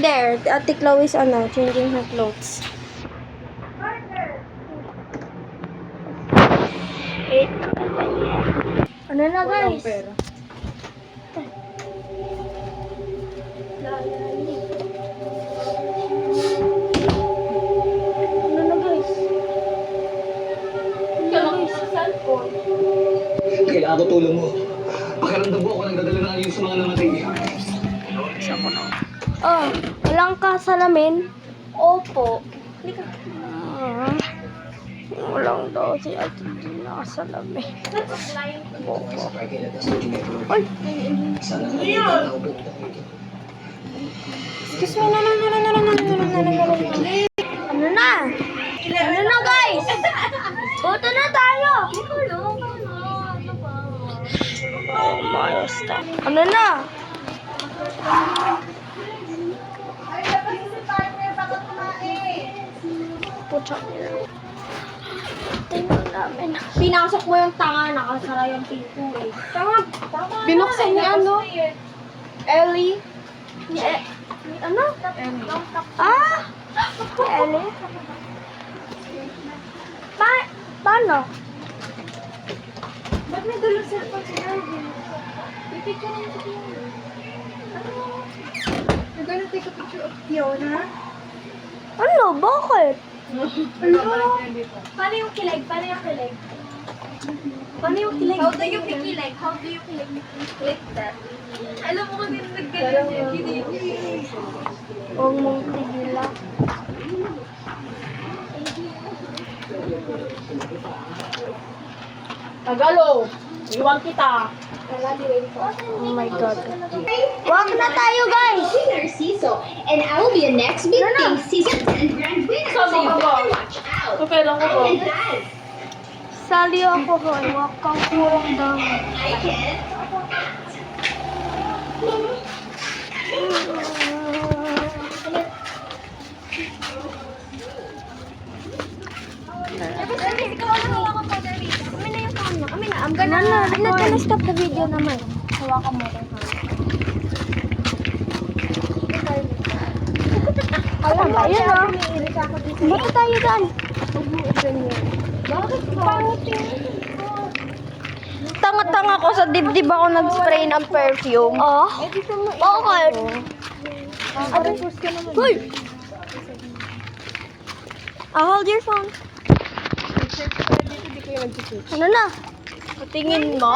there. Ate Chloe is changing her clothes. Ano na guys? Ano na guys? Kailangan ko tulong mo. Pakiramdam mo ako nagdadala ng ayun sa mga namatay. Oh, walang kasalamin? Opo. Walang daw si Ate Gina kasalamin. Ay! Excuse me, Ano na? Ano na guys? Boto na tayo! Oh, mayos na. Ano na? Pucha nila. Tingnan namin. Pinasok mo yung tanga, nakasara yung pinto eh. Tama. Binuksan niya, no? Ellie? Ano? Ah! Ellie? Paano? Ba't may dalong cellphone si Darwin? Pipicture niya si Fiona. You're gonna take a picture of Fiona? Ano? Bakit? Ano? Paano yung kilig? Paano yung kilig? How do you kilig? How do you kilig? Click that. Alam mo kung yung nagkaroon yung kilig. Huwag mong tigilan. Tagalo! Iwan kita! Oh my God. Walk na tayo, guys! Narciso, and I will be the next big thing season 10 grand winner. So you better watch out. Kapera ko ba? I can dance. Sali ako, hoy. Walk kang kurang daw. I can. I'm gonna stop the video naman. Hawakan mo ito. Alam ba, yun o. Buto tayo dyan. Bakit pangit yun? Tanga-tanga ko sa dibdib ako nag-spray ng perfume. Oh? Bakit? Hoy! Hold your phone. Ano na? Tingin mo?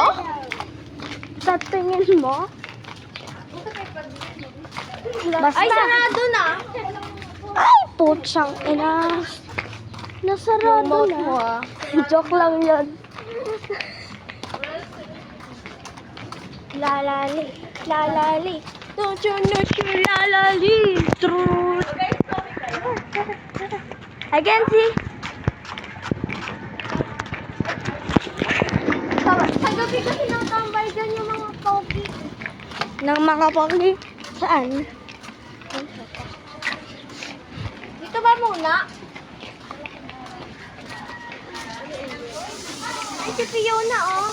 Sa tingin mo? Basta. Ay, sarado na! Ay, putsang ina. Nasarado Mouth na. mo ah. Joke lang yun. Lalali. Lalali. Don't you know she lalali. Truth. I can see. Kagabi kasi nang tambay dyan yung mga pogi. Ng mga pogi? Saan? Dito ba muna? Ay, si Fiona, oh.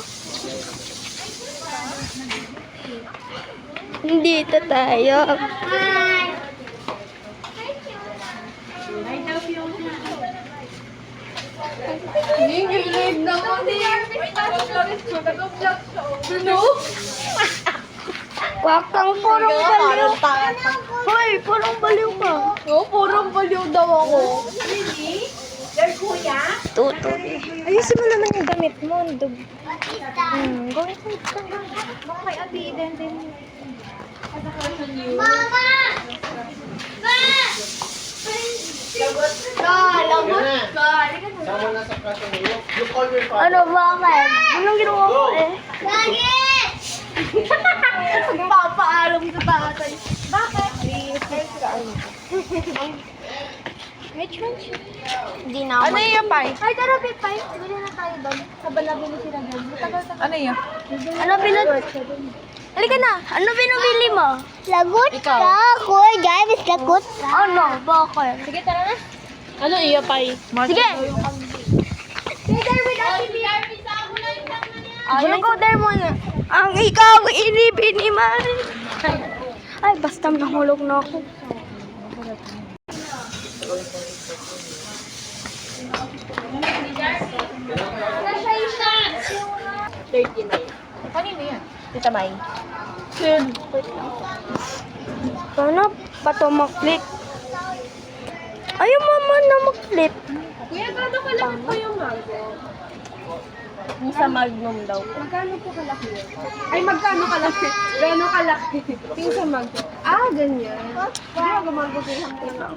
Dito tayo. Hi! Nangigilig naman eh. Ano? Wag kang purong baliw. Hoy, purong baliw ka. Oo, purong baliw daw ako. Tuto. Ayusin mo naman yung damit mo. Go inside ka. Kay Abi, then. Mama! Ano, bakit? Anong ginawa ko eh? Bakit? Magpapaalam sa tatay. Bakit? Hindi na Ano yung pay? Ay, tara, Pipay. Bili na tayo doon. Sa balabili sila doon. Matagal-tagal. Ano yun? Ano Halika na. Ano binubili mo? Lagot Ikaw. ka. Kuya, guys, lagot ka. Ano? Bakit? Sige, tara na. Ano iya pay? Sige. Ano ko there muna? Ang ikaw, inibin ni Mari. Ay, basta nahulog na ako. Kanino yan? Tita May. Paano pa ito mag-flip? Ayaw mama na mag-flip. Kuya, gano'n kalaki po yung mango? Yung sa Magnum daw po. Magkano po kalaki yun? Ay, magkano kalaki? Gano'ng kalaki? Yung sa mango. Ah, ganyan. Kaya gumango din hanggang lang.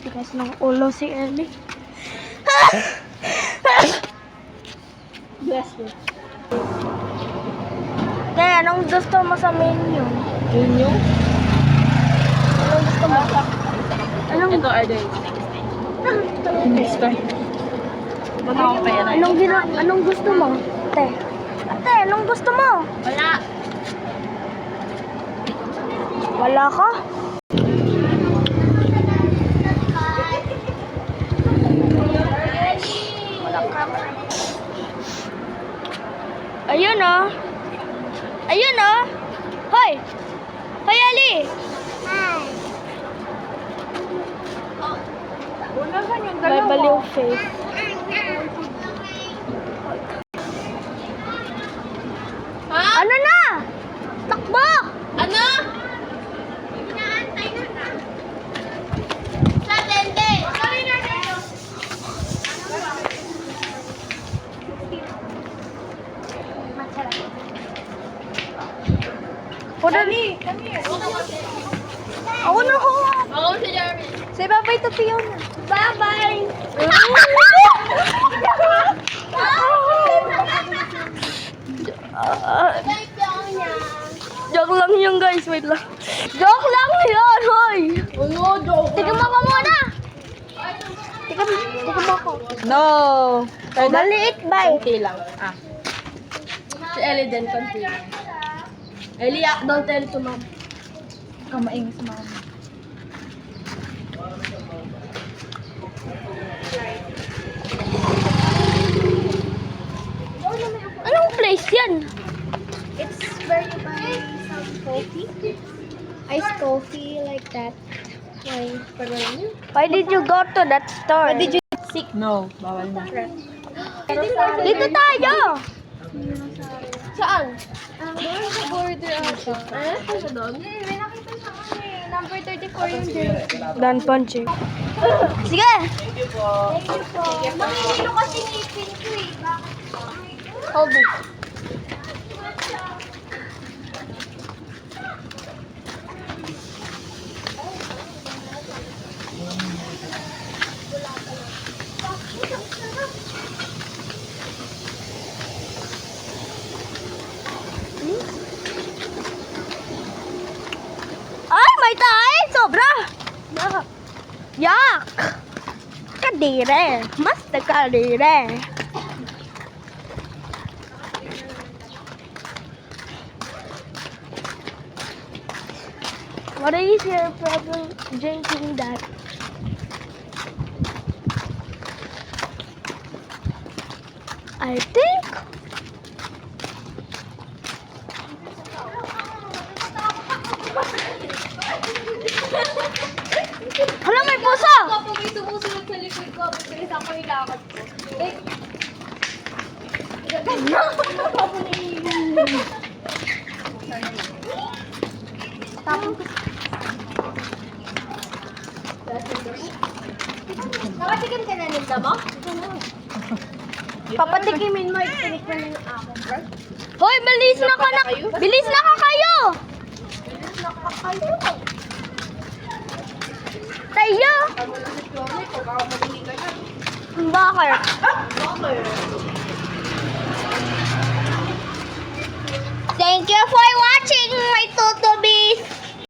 Tigas ng ulo si Ellie. Bless you. Kaya, anong gusto mo sa menu? Yun yung? Anong gusto mo? Anong, Ito, order. Next time. Mama ko pa yan. anong gusto mo? Ate. Ate, anong gusto mo? Wala. Wala ka? Ayun oh. Ayun oh. Hoy. Hoy, Ali. May baliw face. Ha? Ano na? Takbo! Ano? Sa tente! Dali! Ako na ho! Ako si Jeremy. Say bye-bye to Fiona. Bye-bye! Joke lang yun guys, wait lang. Joke lang yun, hoy! Ano, joke. Tignan mo ka muna! Tignan mo ko. No. Maliit ba eh? Konti lang. Ah. Si Ellie din, konti lang. Ellie, don't tell to mom. Kamaing sa mama. Anong place yan? It's where you buy some coffee. Iced coffee like that. Why did you go to that store? Did you sick? No, bawal na. Dito tayo! Saan? Doon sa border ata. Ano doon? May nakita sa kami. Number 34 yung jersey. Dan punching. Sige! Thank you po. Mamimilo kasi ngipin ko eh. Hold it. Ay, may tayo! Sobra! Yak! Kadire! Mas na kadire! What is your problem drinking that? I think hala, may puso! Kapag may sumusunod sa likod ko, bibilis ako ilakad ko. Nakatikim ka na nito mo? Papatikimin mo, Tinik na yung akin, bro. hoy, bilis na ka na! Bilis na ka kayo! Tayo! Bakit? Thank you for watching my tutorial!